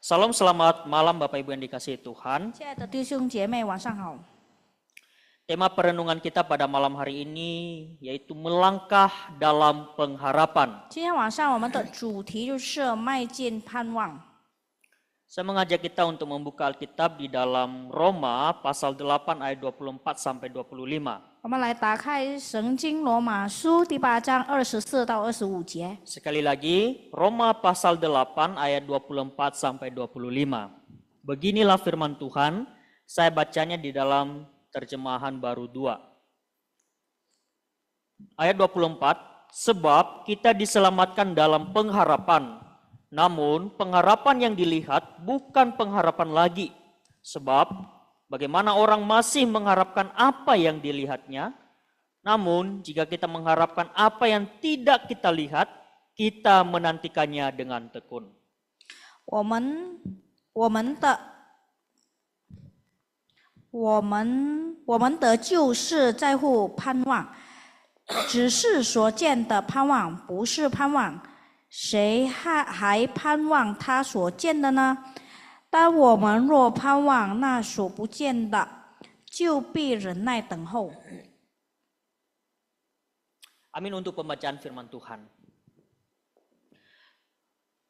Salam, selamat malam Bapak Ibu yang dikasihi Tuhan. 亲爱的弟兄姐妹，晚上好。 Tema perenungan kita pada malam hari ini yaitu melangkah dalam pengharapan. 今天晚上我们的主题就是迈进盼望。 Saya mengajak kita untuk membuka Alkitab di dalam Roma pasal 8 ayat 24 sampai 25. 我们来打开圣经罗马书第8章24到25节。 Sekali lagi, Roma pasal 8 ayat 24 sampai 25. Beginilah firman Tuhan, saya bacanya di dalam terjemahan baru 2. Ayat 24, sebab kita diselamatkan dalam pengharapan. Namun pengharapan yang dilihat bukan pengharapan lagi. Sebab bagaimana orang masih mengharapkan apa yang dilihatnya. Namun jika kita mengharapkan apa yang tidak kita lihat, kita menantikannya dengan tekun. 我们的救是在乎盼望，只是所见的盼望，不是盼望。谁还盼望他所见的呢？但我们若盼望那所不见的，就必忍耐等候。 Amin untuk pembacaan firman Tuhan.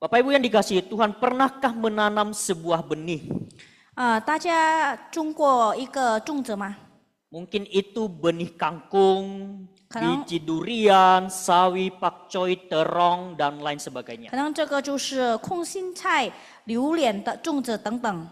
Bapak Ibu yang dikasihi Tuhan, pernahkah menanam sebuah benih? 大家种过一个种子吗？ Mungkin itu benih kangkung, Kadang- biji durian, sawi, pakcoy, terong, dan lain sebagainya. 可能这个就是空心菜、榴莲的种子等等。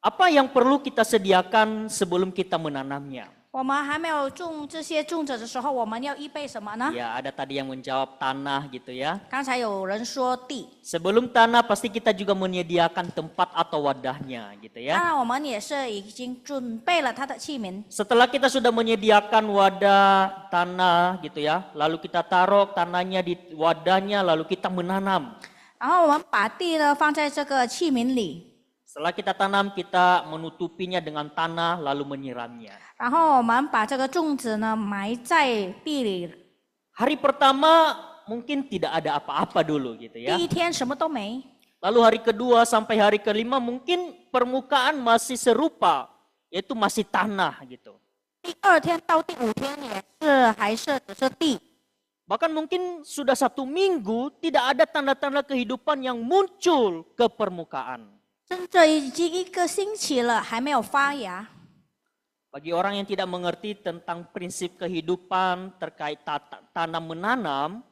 Apa yang perlu kita sediakan sebelum kita menanamnya? 我们还没有种这些种子的时候，我们要预备什么呢？ Ya, ada tadi yang menjawab tanah gitu ya. 刚才有人说地， Sebelum tanah pasti kita juga menyediakan tempat atau wadahnya gitu 当 ya. 然我们也是已经准备了它的器皿。 Setelah kita sudah menyediakan wadah tanah gitu ya, lalu kita taruh tanahnya di wadahnya, lalu kita menanam. 然后我们把地呢放在这个器皿里， Setelah kita tanam, kita menutupinya dengan tanah lalu menyiramnya. 然后我们把这个种子呢埋在地里。 Hari pertama mungkin tidak ada apa-apa dulu gitu ya. 第一天什么都没， Lalu hari kedua sampai hari kelima mungkin permukaan masih serupa, yaitu masih tanah gitu. 第二天到第五天也是还是只是地。 Bahkan mungkin sudah 1 minggu tidak ada tanda-tanda kehidupan yang muncul ke permukaan. 甚至已经一个星期了，还没有发芽。 Bagi orang yang tidak mengerti tentang prinsip kehidupan terkait tanam menanam,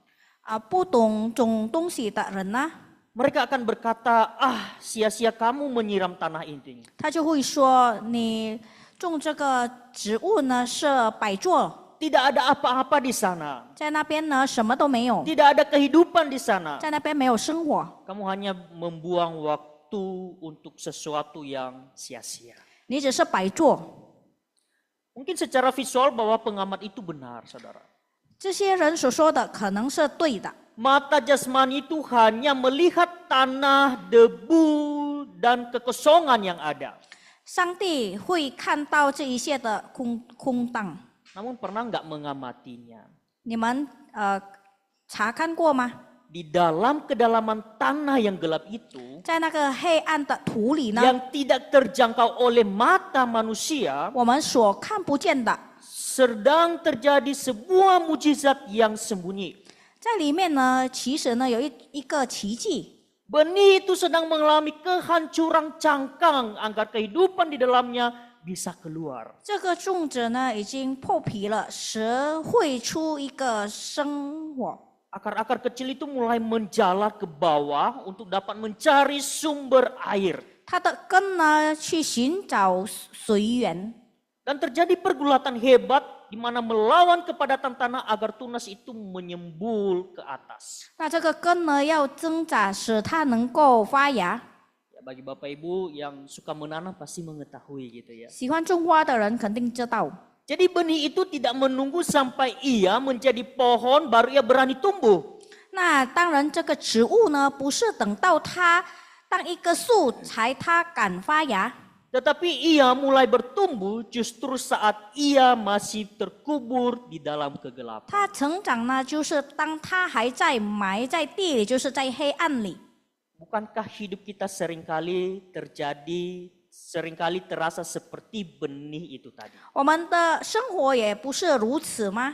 不懂种东西的人呢， mereka akan berkata, sia-sia kamu menyiram tanah ini. 他就会说你种这个植物呢是摆作， Tidak ada apa-apa di sana. 在那边呢什么都没有， Tidak ada kehidupan di sana. 在那边没有生活， Kamu hanya membuang waktu untuk sesuatu yang sia-sia. 你只是摆作。 Mungkin secara visual bahwa pengamat itu benar, saudara. 这些人所说的可能是对的， Mata jasmani itu hanya melihat tanah, debu, dan kekosongan yang ada. 上帝会看到这一切的空荡。 Namun pernah nggak mengamatinya? 你们查看过吗？ Di dalam kedalaman tanah yang gelap itu, 在那个黑暗的土里呢， yang tidak terjangkau oleh mata manusia, 我们所看不见的， sedang terjadi sebuah mujizat yang sembunyi. 在里面呢，其实呢有一个奇迹。 Benih itu sedang mengalami kehancuran cangkang agar kehidupan di dalamnya bisa keluar. 这个种子呢已经破皮了，蛇会出一个生火。 Akar-akar kecil itu mulai menjalar ke bawah untuk dapat mencari sumber air. 它的根呢去寻找水源， Dan terjadi pergulatan hebat di mana melawan kepadatan tanah agar tunas itu menyembul ke atas. 那这个根呢要挣扎，使它能够发芽。 Ya, bagi Bapak Ibu yang suka menanam pasti mengetahui gitu ya. 喜欢种花的人肯定知道， Jadi benih itu tidak menunggu sampai ia menjadi pohon baru ia berani tumbuh. 那当然这个植物呢不是等到它当一棵树才它敢发芽， Tetapi ia mulai bertumbuh justru saat ia masih terkubur di dalam kegelapan. 它成长呢就是当它还在埋在地里，就是在黑暗里。Bukankah hidup kita seringkali terasa seperti benih itu tadi? 我们的生活也不是如此吗？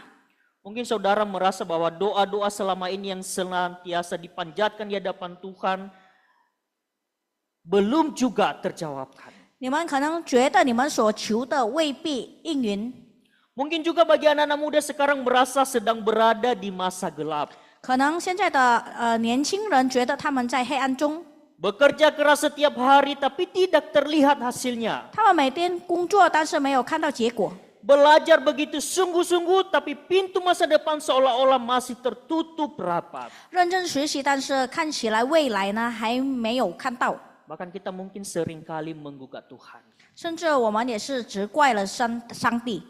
Mungkin saudara merasa bahwa doa-doa selama ini yang senantiasa dipanjatkan di hadapan Tuhan belum juga terjawabkan. 你们可能觉得你们所求的未必应允， Mungkin juga bagi anak-anak muda sekarang merasa sedang berada di masa gelap. 可能现在的年轻人觉得他们在黑暗中， Bekerja keras setiap hari tapi tidak terlihat hasilnya. 他们每天工作，但是没有看到结果。 Belajar begitu sungguh-sungguh tapi pintu masa depan seolah-olah masih tertutup rapat. 认真学习，但是看起来未来呢还没有看到， Bahkan kita mungkin seringkali menggugat Tuhan. 甚至我们也是责怪了上帝。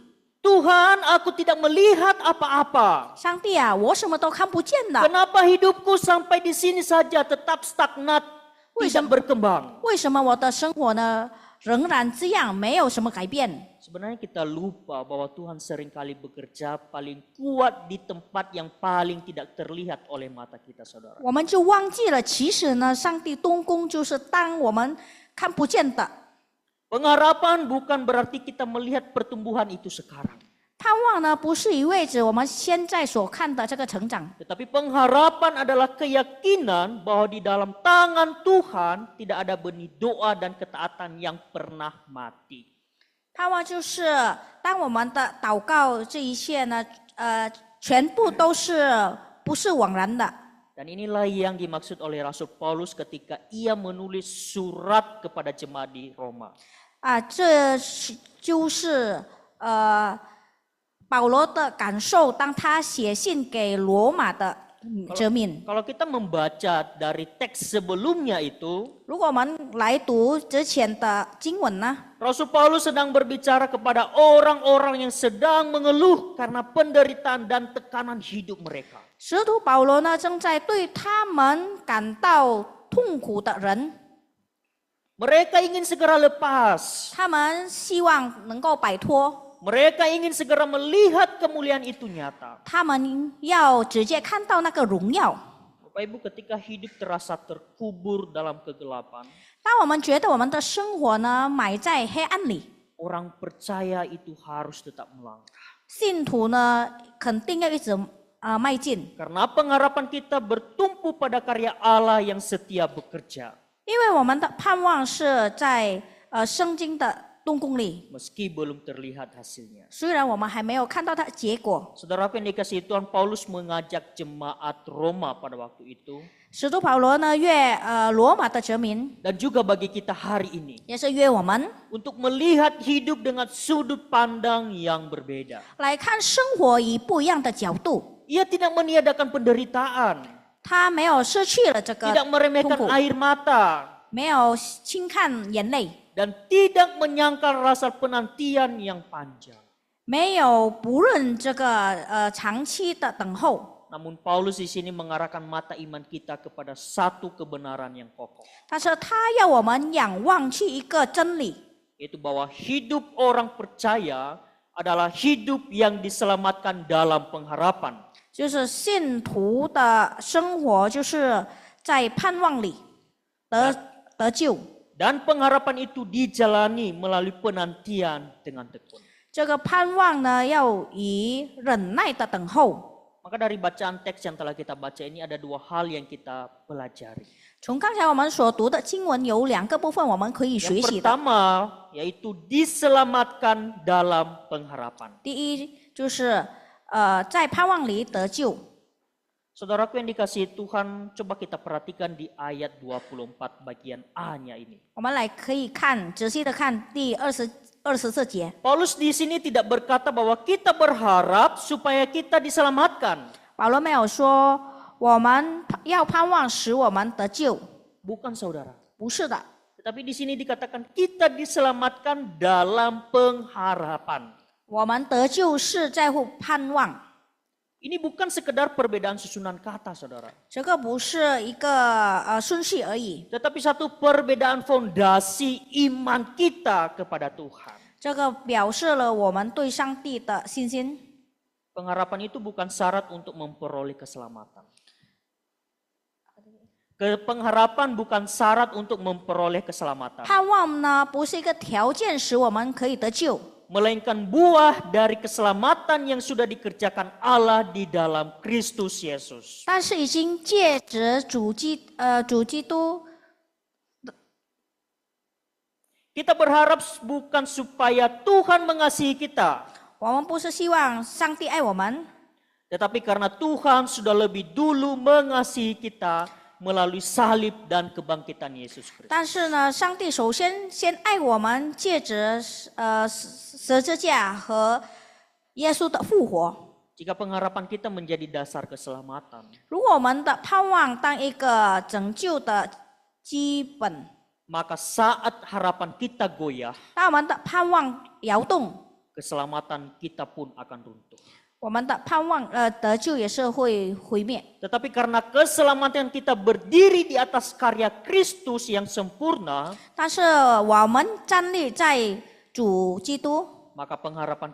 Tuhan, aku tidak melihat apa-apa. 上帝啊，我什么都看不见的， Kenapa hidupku sampai di sini saja tetap stagnat, tidak berkembang? 为什么我的生活呢仍然这样，没有什么改变？ Sebenarnya kita lupa bahwa Tuhan seringkali bekerja paling kuat di tempat yang paling tidak terlihat oleh mata kita, saudara. 我们就忘记了，其实呢，上帝动工就是当我们看不见的。 Pengharapan bukan berarti kita melihat pertumbuhan itu sekarang. 盼望呢，不是意味着我们现在所看的这个成长， Tetapi pengharapan adalah keyakinan bahwa di dalam tangan Tuhan tidak ada benih doa dan ketaatan yang pernah mati. 盼望就是当我们的祷告这一切呢，全部都是不是枉然的。 Dan inilah yang dimaksud oleh Rasul Paulus ketika ia menulis surat kepada jemaat di Roma. 这就是保罗的感受，当他写信给罗马的哲敏。 Kalau kita membaca dari teks sebelumnya itu, 如果我们来读之前的经文呢， Rasul Paulus sedang berbicara kepada orang-orang yang sedang mengeluh karena penderitaan dan tekanan hidup mereka. 使徒保罗呢正在对他们感到痛苦的人， Mereka ingin segera lepas. 他们希望能够摆脱， Mereka ingin segera melihat kemuliaan itu nyata. 他们要直接看到那个荣耀。 Bapak Ibu, ketika hidup terasa terkubur dalam kegelapan, 当我们觉得我们的生活呢埋在黑暗里， orang percaya itu harus tetap melangkah. 信徒呢肯定要一直迈进， Karena pengharapan kita bertumpu pada karya Allah yang setia bekerja. 因为我们的盼望是在圣经的动工里， Meski belum terlihat hasilnya. 虽然我们还没有看到它的结果。 Saudaraku yang dikasihi Tuhan, Paulus mengajak jemaat Roma pada waktu itu. 使徒保罗呢约罗马的哲民， Dan juga bagi kita hari ini. 也是约我们 Untuk melihat hidup dengan sudut pandang yang berbeda. 来看生活以不一样的角度。 Ia tidak meniadakan penderitaan. 他没有失去了这个 Tidak 痛 meremehkan 苦， air mata. 没有轻看眼泪， Dan tidak menyangkal rasa penantian yang panjang. 没有不论这个长期的等候。 Namun Paulus di sini mengarahkan mata iman kita kepada satu kebenaran yang kokoh. 但是他要我们仰望去一个真理， Yaitu bahwa hidup orang percaya adalah hidup yang diselamatkan dalam pengharapan. 就是信徒的生活就是在盼望里得救。 Dan pengharapan itu dijalani melalui penantian dengan tekun. 这个盼望呢，要以忍耐的等候。 Maka dari bacaan teks yang telah kita baca ini ada dua hal yang kita pelajari. 从刚才我们所读的经文有两个部分我们可以学 Yang 习的。 pertama yaitu diselamatkan dalam pengharapan. 第一就是在盼望里得救。 Saudaraku yang dikasihi Tuhan, coba kita perhatikan di ayat 24 bagian A-nya ini. 我们来可以看仔细的看第24节。 Paulus di sini tidak berkata bahwa kita berharap supaya kita diselamatkan. 保罗没有说我们要盼望使我们得救， Bukan saudara. 不是的。 Tetapi di sini dikatakan kita diselamatkan dalam pengharapan. 我们得救是在乎盼望， Ini bukan sekedar perbedaan susunan kata, saudara. 这个不是一个顺序而已， Tetapi satu perbedaan fondasi iman kita kepada Tuhan. 这个表示了我们对上帝的信心。 Pengharapan itu bukan syarat untuk memperoleh keselamatan. Pengharapan bukan syarat untuk memperoleh keselamatan, 盼望呢不是一个条件使我们可以得救， melainkan buah dari keselamatan yang sudah dikerjakan Allah di dalam Kristus Yesus. 但是已经借着主基督， Kita berharap bukan supaya Tuhan mengasihi kita, 我们不是希望上帝爱我们， tetapi karena Tuhan sudah lebih dulu mengasihi kita melalui salib dan kebangkitan Yesus Kristus. 但是呢，上帝首先爱我们，借着十字架和耶稣的复活。 Jika pengharapan kita menjadi dasar keselamatan, 如果我们的盼望当一个拯救的基本， maka saat harapan kita goyah, 当我们的盼望摇动， keselamatan kita pun akan runtuh. 我们的盼望得救也是会毁灭。 Tetapi karena keselamatan kita berdiri di atas karya Kristus yang sempurna, 但是我们站立在主基督， maka pengharapan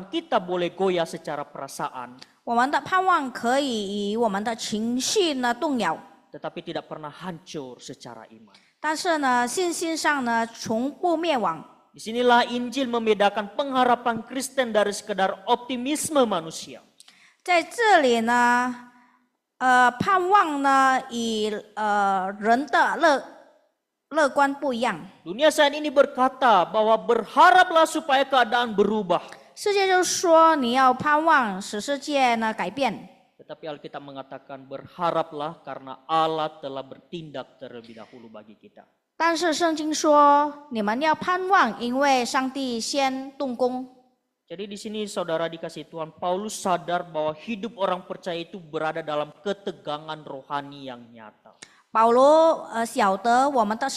kita boleh goyah secara perasaan, 我们的盼望可以以我们的情绪呢动摇， tetapi tidak pernah hancur secara iman. 但是呢，信心上呢从不灭亡。 Disinilah Injil membedakan pengharapan Kristen dari sekedar optimisme manusia. 在这里呢，盼望呢与人的乐观不一样。 Dunia saat ini berkata bahwa berharaplah supaya keadaan berubah. 世界就说你要盼望使世界呢改变， Tetapi Alkitab mengatakan berharaplah karena Allah telah bertindak terlebih dahulu bagi kita. 但是圣经说你们要盼望，因为上帝先动工。 Jadi di sini saudara dikasih Tuhan, Paulus sadar bahwa hidup orang percaya itu berada dalam ketegangan rohani yang nyata. 保罗晓得我们的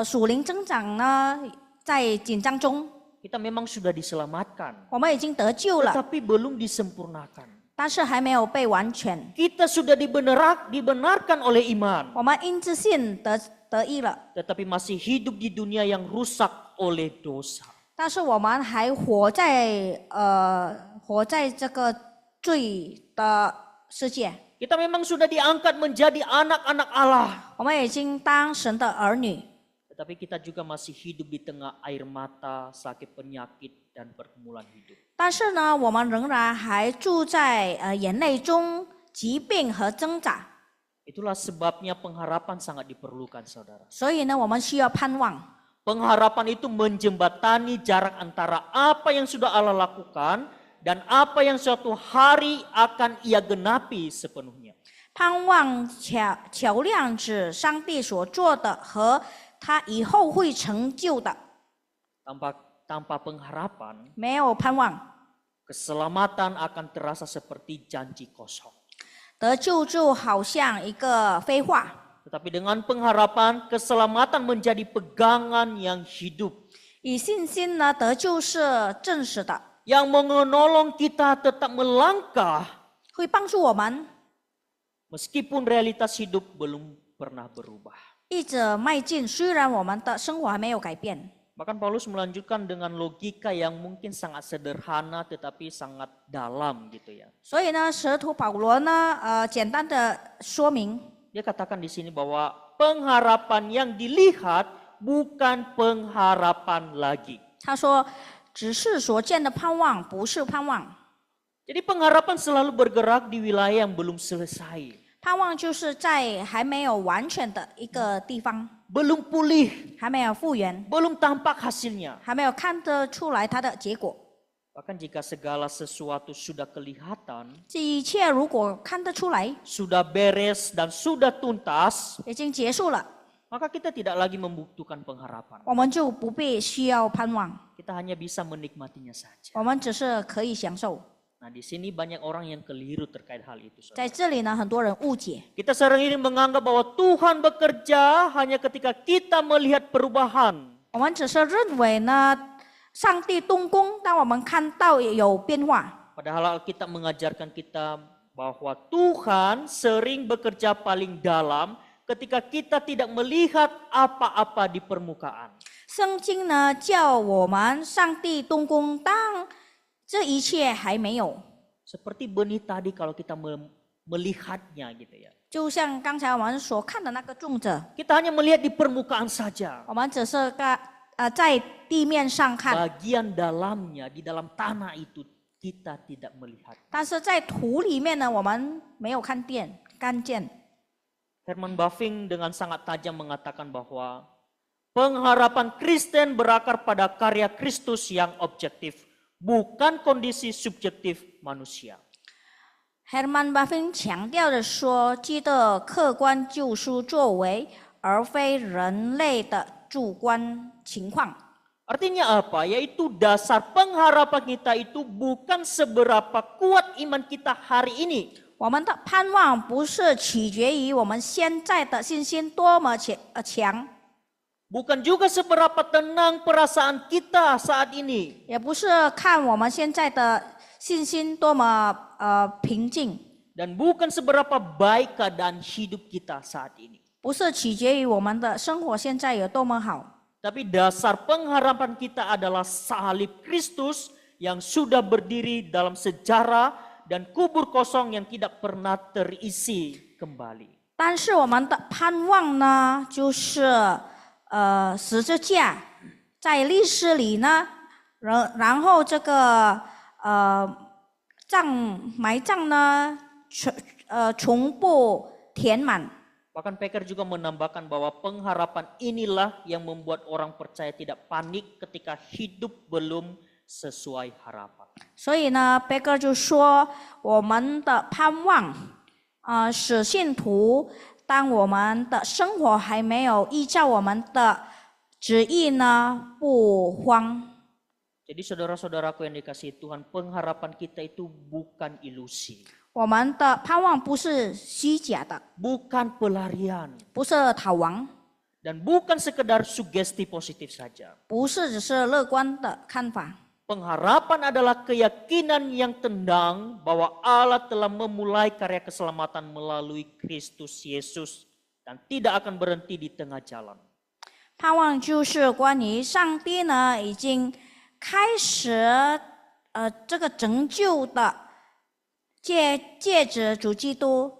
属灵增长呢在紧张中， Kita memang sudah diselamatkan, 我们已经得救了， tetapi belum disempurnakan. 但是还没有被完全。 Kita sudah dibenarkan oleh iman, 我们因自信得义了， tetapi masih hidup di dunia yang rusak oleh dosa. 但是我们还活在这个罪的世界。 Kita memang sudah diangkat menjadi anak-anak Allah, 我们已经当神的儿女， tetapi kita juga masih hidup di tengah air mata, sakit penyakit, dan pergumulan hidup. 但是呢，我们仍然还住在眼泪中、疾病和挣扎。 Itulah sebabnya pengharapan sangat diperlukan, saudara. 所以呢，我们需要盼望。 Pengharapan itu menjembatani jarak antara apa yang sudah Allah lakukan dan apa yang suatu hari akan Ia genapi sepenuhnya. 盼望桥梁指上帝所做的和他以后会成就的。 Tanpa pengharapan, 没有盼望， keselamatan akan terasa seperti janji kosong. 得救就好像一个废话。 Tetapi dengan pengharapan, keselamatan menjadi pegangan yang hidup. 以信心呢，得救是真实的， Yang menolong kita tetap melangkah 会帮助我们 meskipun realitas hidup belum pernah berubah. 一直迈进。虽然我们的生活还没有改变， Bahkan Paulus melanjutkan dengan logika yang mungkin sangat sederhana tetapi sangat dalam gitu ya. 所以呢，使徒保罗呢，简单的说明， Dia katakan di sini bahwa pengharapan yang dilihat bukan pengharapan lagi. 他说，只是所见的盼望，不是盼望。 Jadi pengharapan selalu bergerak di wilayah yang belum selesai. 盼望就是在还没有完全的一个地方， Belum pulih, 还没有复原， belum tampak hasilnya. 还没有看得出来它的结果。 Bahkan jika segala sesuatu sudah kelihatan, 这一切如果看得出来， sudah beres dan sudah tuntas, 已经结束了， maka kita tidak lagi membutuhkan pengharapan. 我们就不必需要盼望， Kita hanya bisa menikmatinya saja. 我们只是可以享受。 Nah, di sini banyak orang yang keliru terkait hal itu. 在 Saudara. 这里呢，很多人误解， Kita sering ini menganggap bahwa Tuhan bekerja hanya ketika kita melihat perubahan. 我们只是认为呢，上帝动工，当我们看到有变化。 Padahal Alkitab mengajarkan kita bahwa Tuhan sering bekerja paling dalam ketika kita tidak melihat apa-apa di permukaan. 圣经呢，叫我们上帝动工，当这一切还没有。 Seperti benih tadi kalau kita melihatnya gitu ya. 就像刚才我们所看的那个种者， Kita hanya melihat di permukaan saja. 我们只是在地面上看， Bagian dalamnya, di dalam tanah itu kita tidak melihat. 但是在土里面呢，我们没有看见。 Herman Bavinck dengan sangat tajam mengatakan bahwa pengharapan Kristen berakar pada karya Kristus yang objektif, bukan kondisi subjektif manusia. Herman Bavinck 强调的说，基督的客观救赎作为，而非人类的主观情况。 Artinya apa? Yaitu dasar pengharapan kita itu bukan seberapa kuat iman kita hari ini. 我们的盼望不是取决于我们现在的信心多么强， Bukan juga seberapa tenang perasaan kita saat ini. 也不是看我们现在的信心多么平静， Dan bukan seberapa baik keadaan hidup kita saat ini. 不是取决于我们的生活现在有多么好。 Tapi dasar pengharapan kita adalah salib Kristus yang sudah berdiri dalam sejarah dan kubur kosong yang tidak pernah terisi kembali. 但是我们的盼望呢，就是十字架在历史里呢，然后这个埋葬呢，全部填满。 Bahkan Packer juga menambahkan bahwa pengharapan inilah yang membuat orang percaya tidak panik ketika hidup belum sesuai harapan. 所以呢，贝格就说，我们的盼望，使信徒，当我们的生活还没有依照我们的旨意呢，不慌。 Jadi saudara-saudaraku yang dikasihi Tuhan, pengharapan kita itu bukan ilusi. 我们的盼望不是虚假的， Bukan pelarian. 不是逃亡， Dan bukan sekedar sugesti positif saja. 不是只是乐观的看法。 Pengharapan adalah keyakinan yang tenang bahwa Allah telah memulai karya keselamatan melalui Kristus Yesus dan tidak akan berhenti di tengah jalan. 盼望就是关于上帝呢，已经开始这个拯救的，借着主基督。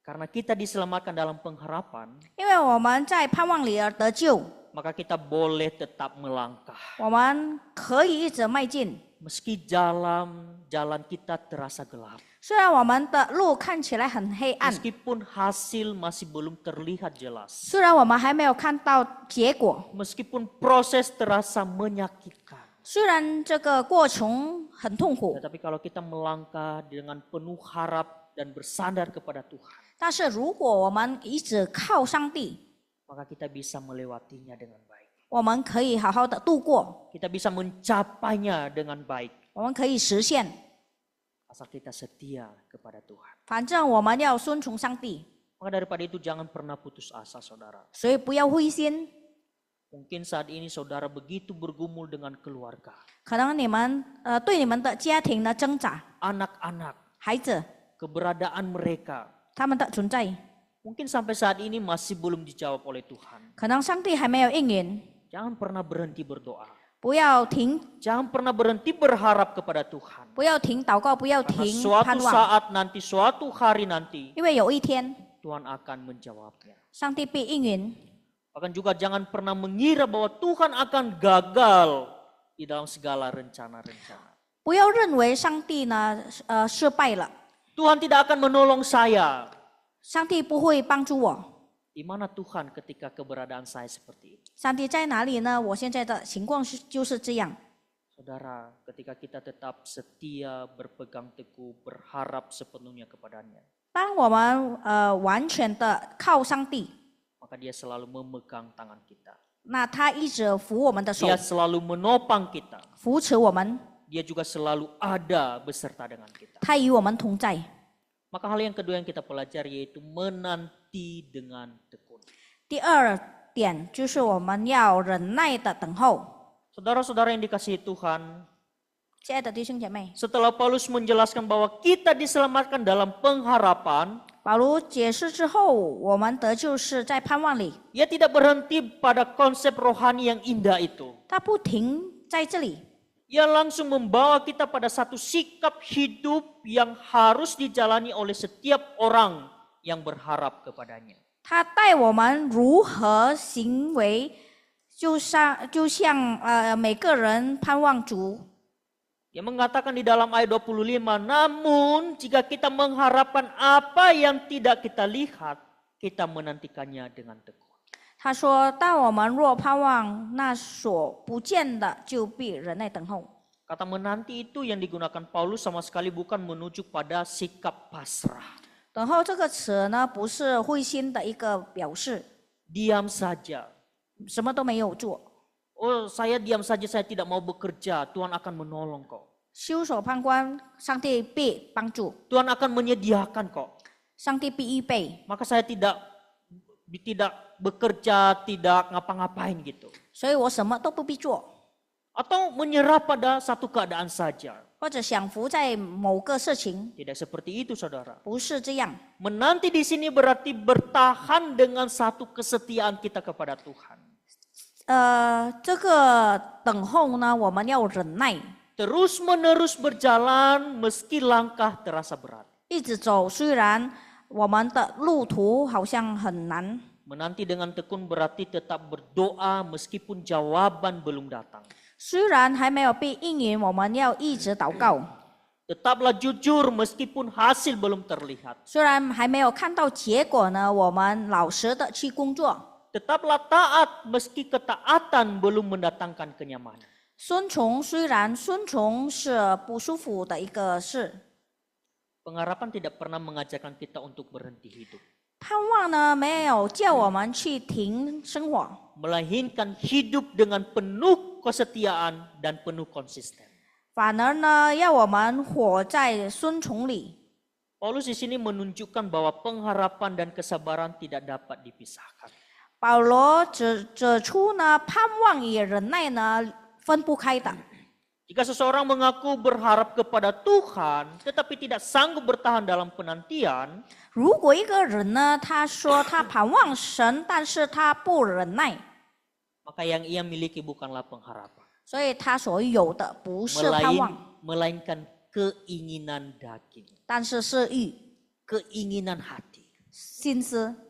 Karena kita diselamatkan dalam pengharapan, 因为我们在盼望里而得救， maka kita boleh tetap melangkah. 我们可以一直迈进。 Meski jalan kita terasa gelap. 虽然我们的路看起来很黑暗， Meskipun hasil masih belum terlihat jelas. 虽然我们还没有看到结果， Meskipun proses terasa menyakitkan. 虽然这个过程很痛苦， Tetapi kalau kita melangkah dengan penuh harap dan bersandar kepada Tuhan, 但是如果我们一直靠上帝， maka kita bisa melewatinya dengan baik. 我们可以好好的度过， Kita bisa mencapainya dengan baik. 我们可以实现。 Asal kita setia kepada Tuhan. 反正我们要顺从上帝， Maka daripada itu jangan pernah putus asa saudara. 所以不要灰心。 Mungkin saat ini saudara begitu bergumul dengan keluarga, 可能你们对你们的家庭的挣扎， anak-anak, 孩子 keberadaan mereka. 他们的存在， Mungkin sampai saat ini masih belum dijawab oleh Tuhan. 可能上帝还没有应允。 Jangan pernah berhenti berdoa. 不要停， Jangan pernah berhenti berharap kepada Tuhan. 不要停祷告，不要 Karena 停 suatu 盼望， saat nanti, suatu hari nanti, 因为有一天 Tuhan akan menjawabnya. 上帝必应允。 Bahkan juga jangan pernah mengira bahwa Tuhan akan gagal di dalam segala rencana-rencana. 不要认为上帝呢失败了， Tuhan tidak akan menolong saya. 上帝不会帮助我。 Di mana Tuhan ketika keberadaan saya seperti ini? 上帝在哪里呢？我现在的情况就是这样。 Saudara, ketika kita tetap setia, berpegang teguh, berharap sepenuhnya kepadanya, 当我们完全的靠上帝， maka Dia selalu memegang tangan kita. 那他一直扶我们的手， Dia selalu menopang kita. 扶持我们， Dia juga selalu ada beserta dengan kita. 他与我们同在。 Maka hal yang kedua yang kita pelajari yaitu menanti dengan tekun. 第二点就是我们要忍耐的等候。 Saudara-saudara yang dikasihi Tuhan, 亲爱的弟兄姐妹， setelah Paulus menjelaskan bahwa kita diselamatkan dalam pengharapan, 保罗解释之后，我们得救是在盼望里， ia tidak berhenti pada konsep rohani yang indah itu. 他不停在这里， ia langsung membawa kita pada satu sikap hidup yang harus dijalani oleh setiap orang yang berharap kepadanya. 他带我们如何行为，就像每个人盼望主。 Dia mengatakan di dalam ayat 25, namun jika kita mengharapkan apa yang tidak kita lihat, kita menantikannya dengan tekun. 他说：“但我们若盼望那所不见的，就必忍耐等候。” Kata menanti itu yang digunakan Paulus sama sekali bukan menuju pada sikap pasrah. 等候这个词呢，不是灰心的一个表示， Diam saja. 什么都没有做， Oh, saya diam saja, saya tidak mau bekerja. Tuhan akan menolong kok. 袖手旁观，上帝必帮助， Tuhan akan menyediakan kok. 上帝必预备， Maka saya tidak bekerja, tidak ngapa-ngapain gitu. 所以我什么都不必做， Atau menyerah pada satu keadaan saja. 或者享福在某个事情， Tidak seperti itu, saudara. 不是这样。 Menanti di sini berarti bertahan dengan satu kesetiaan kita kepada Tuhan. 这个等候呢，我们要忍耐， Terus menerus berjalan meski langkah terasa berat. 一直走，虽然我们的路途好像很难。 Menanti dengan tekun berarti tetap berdoa meskipun jawaban belum datang. 虽然还没有被应允，我们要一直祷告。 Tetaplah jujur meskipun hasil belum terlihat. 虽然还没有看到结果呢，我们老实的去工作。 Tetaplah taat meski ketaatan belum mendatangkan kenyamanan. 顺从虽然顺从是不舒服的一个事， Pengharapan tidak pernah mengajarkan kita untuk berhenti hidup. 盼望呢没有叫我们去停生活， Melainkan hidup dengan penuh kesetiaan dan penuh konsisten. 反而呢要我们活在顺从里。 Paulus di sini menunjukkan bahwa pengharapan dan kesabaran tidak dapat dipisahkan. 保罗指出呢，盼望与忍耐呢分不开的。 Jika seseorang mengaku berharap kepada Tuhan, tetapi tidak sanggup bertahan dalam penantian, 如果一个人呢，他说他盼望神，但是他不忍耐， maka yang ia miliki bukanlah pengharapan, 所以他所有的不是盼望， melainkan keinginan daging, 但是是欲 keinginan hati. 心思。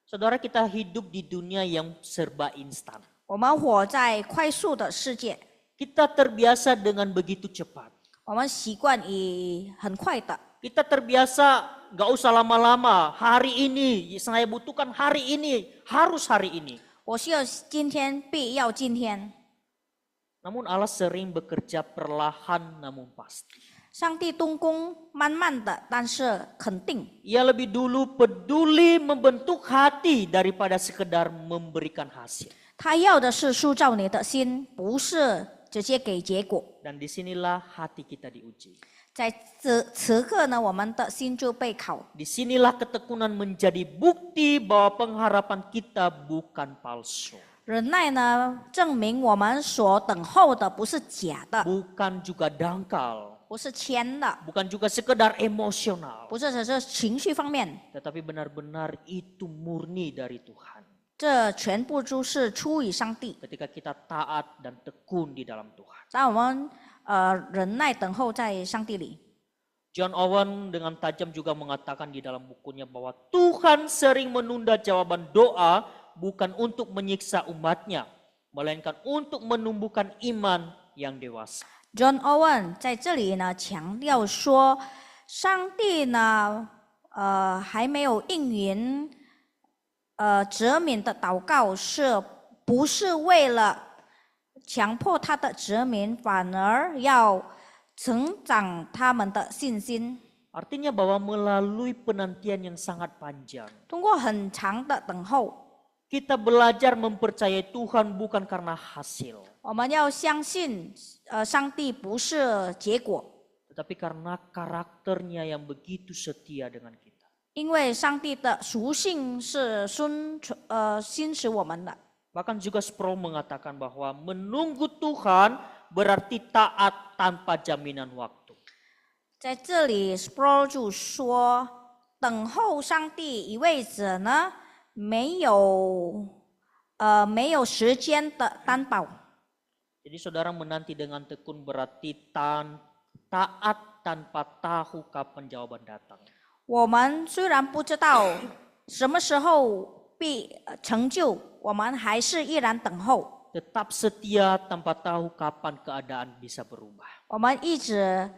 Saudara, kita hidup di dunia yang serba instan. 我们活在快速的世界， Kita terbiasa dengan begitu cepat. 我们习惯以很快的， Kita terbiasa gak usah lama-lama. Hari ini, saya butuhkan hari ini, harus hari ini. 我需要今天，必要今天。 Namun Allah sering bekerja perlahan namun pasti. 上帝动工慢慢的，但是肯定。 Ia lebih dulu peduli membentuk hati daripada sekedar memberikan hasil. 他要的是塑造你的心，不是直接给结果。 Dan disinilah hati kita diuji. 在此刻呢，我们的心就被考。 Disinilah ketekunan menjadi bukti bahwa pengharapan kita bukan palsu. 忍耐呢，证明我们所等候的不是假的， Bukan juga dangkal. 不是签的， Bukan juga sekedar emosional. 不是只是情绪方面， Tetapi benar-benar itu murni dari Tuhan. 这全部都是出于上帝。 Ketika kita taat dan tekun di dalam Tuhan. 在我们忍耐等候在上帝里。 John Owen dengan tajam juga mengatakan di dalam bukunya bahwa Tuhan sering menunda jawaban doa bukan untuk menyiksa umatnya, melainkan untuk menumbuhkan iman yang dewasa. John Owen 在这里呢强调说，上帝呢还没有应允哲民的祷告，是不是为了强迫他的哲民，反而要成长他们的信心。 Artinya bahwa melalui penantian yang sangat panjang, 通过很长的等候， kita belajar mempercayai Tuhan bukan karena hasil, 我们要相信上帝不是结果， tetapi karena karakternya yang begitu setia dengan kita. 因为上帝的属性是心使我们的。 Bahkan juga Sproul mengatakan bahwa menunggu Tuhan berarti taat tanpa jaminan waktu. 在这里 ，Sproul 就说，等候上帝意味着呢，没有时间的担保。Jadi saudara menanti dengan tekun berarti taat tanpa tahu kapan jawaban datang. 我们虽然不知道什么时候必成就，我们还是依然等候。 Tetap setia tanpa tahu kapan keadaan bisa berubah. 我们一直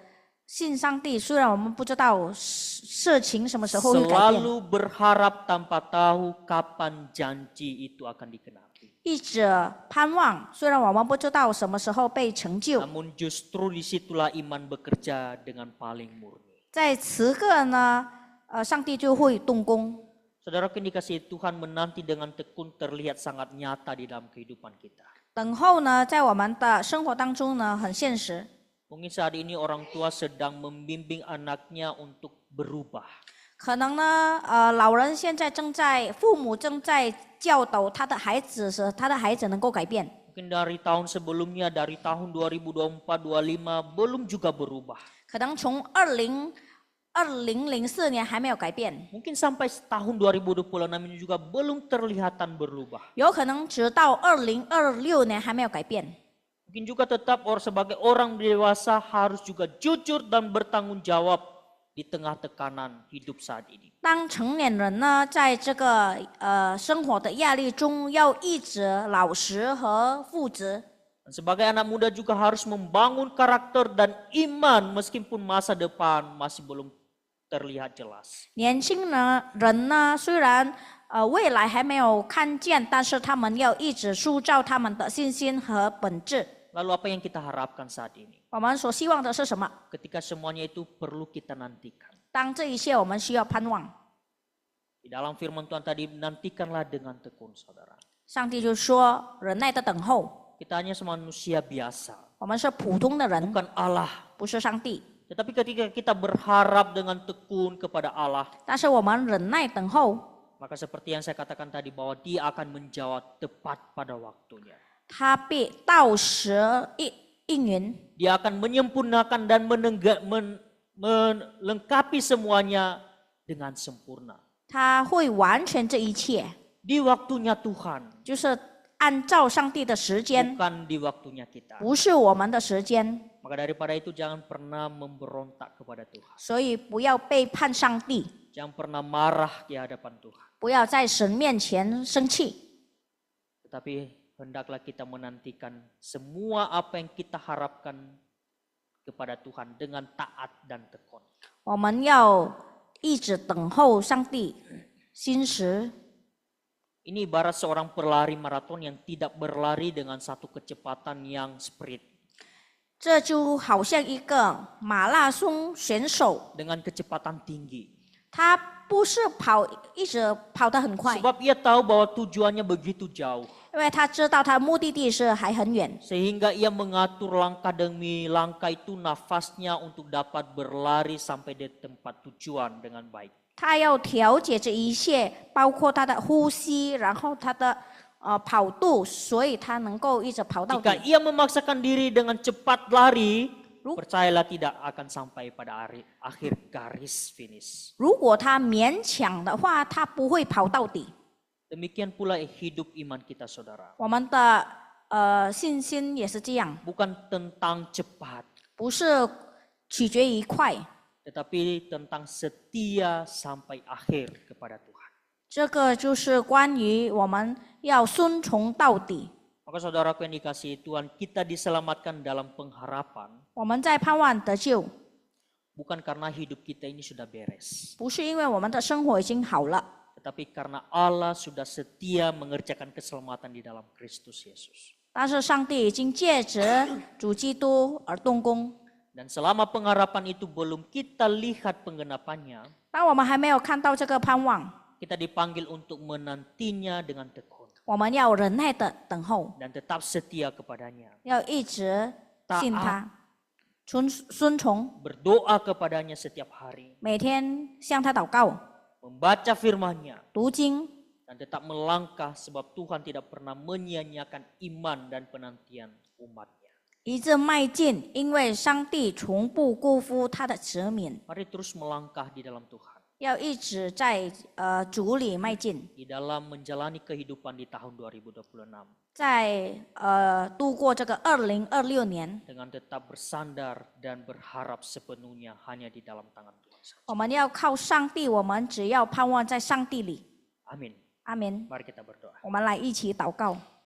信上帝，虽然我们不知道事情什么时候会改变， Selalu berharap tanpa tahu kapan janji itu akan digenapi. 一直盼望，虽然我们不知道什么时候被成就。 Namun justru disitulah iman bekerja dengan paling murni. 在此刻呢，上帝就会动工。 Saudara yang dikasihi Tuhan, menanti dengan tekun terlihat sangat nyata di dalam kehidupan kita. 等候呢，在我们的生活当中呢，很现实。 Mungkin saat ini orang tua sedang membimbing anaknya untuk berubah. 可能呢，老人现在父母正在教导他的孩子，使他的孩子能够改变。 Mungkin dari tahun sebelumnya, dari tahun 2024-25 belum juga berubah. 可能从2004年还没有改变， Mungkin sampai tahun 2026 ini juga belum terlihatan berubah. 有可能直到2026年还没有改变。 Mungkin juga tetap sebagai orang dewasa harus juga jujur dan bertanggung jawab di tengah tekanan hidup saat ini. 当成年人呢，在这个生活的压力中，要一直老实和负责。 Dan sebagai anak muda juga harus membangun karakter dan iman meskipun masa depan masih belum terlihat jelas. 年轻人呢，虽然未来还没有看见，但是他们要一直塑造他们的信心和本质。 Lalu apa yang kita harapkan saat ini? 我们所希望的是什么？ Ketika semuanya itu perlu kita nantikan. 当这一切我们需要盼望， Di dalam firman Tuhan tadi, nantikanlah dengan tekun, saudara. 上帝就说忍耐的等候。 Kita hanya manusia biasa, 我们是普通的人， bukan Allah. 不是上帝。 Tetapi ketika kita berharap dengan tekun kepada Allah, 但是我们忍耐等候， maka seperti yang saya katakan tadi bahwa Dia akan menjawab tepat pada waktunya. 他必到时应允， Dia akan menyempurnakan dan melengkapi semuanya dengan sempurna. 他会完全这一切， Di waktunya Tuhan, 就是按照上帝的时间， bukan di waktunya kita. 不是我们的时间。 Maka daripada itu jangan pernah memberontak kepada Tuhan. 所以不要背叛上帝， Jangan pernah marah di hadapan Tuhan. 不要在神面前生气。 Tetapi hendaklah kita menantikan semua apa yang kita harapkan kepada Tuhan dengan taat dan tekun. 我们要一直等候上帝，心实。 Ini ibarat seorang pelari maraton yang tidak berlari dengan satu kecepatan yang sprint. 这就好像一个马拉松选手， Dengan kecepatan tinggi. 他不是一直跑得很快， Sebab ia tahu bahwa tujuannya begitu jauh. 因为他知道他目的地是还很远， Sehingga ia mengatur langkah demi langkah itu nafasnya untuk dapat berlari sampai di tempat tujuan dengan baik. 他要调节这一切，包括他的呼吸，然后他的跑度，所以他能够一直跑到 Jika 底。 ia memaksakan diri dengan cepat lari, percayalah tidak akan sampai pada akhir garis finish. 如果他勉强的话，他不会跑到底。 Demikian pula hidup iman kita, saudara. 我们的信心也是这样， Bukan tentang cepat, 不是取决于快， tetapi tentang setia sampai akhir kepada Tuhan. 这个就是关于我们要顺从到底。 Maka saudaraku yang dikasihi Tuhan, kita diselamatkan dalam pengharapan, 我们在盼望得救， bukan karena hidup kita ini sudah beres, 不是因为我们的生活已经好了， tetapi karena Allah sudah setia mengerjakan keselamatan di dalam Kristus Yesus. 但是上帝已经借着主基督而动工。 Dan selama pengharapan itu belum kita lihat penggenapannya, 当我们还没有看到这个盼望， kita dipanggil untuk menantinya dengan tekun 我们要忍耐的等候， dan tetap setia kepadanya, 要一直信他，顺从， berdoa kepadanya setiap hari, 每天向他祷告， membaca firman-Nya, 读经， dan tetap melangkah sebab Tuhan tidak pernah menyia-nyiakan iman dan penantian umat-Nya. 一直迈进，因为上帝从不辜负他的子民。 Mari terus melangkah di dalam Tuhan. 要一直在主里迈进， di dalam menjalani kehidupan di tahun 2026. 在度过这个2026年， Dengan tetap bersandar dan berharap sepenuhnya hanya di dalam tangan Tuhan saja. 我们要靠上帝，我们只要盼望在上帝里。 Amin. 阿门。 Mari kita berdoa. 我们来一起祷告。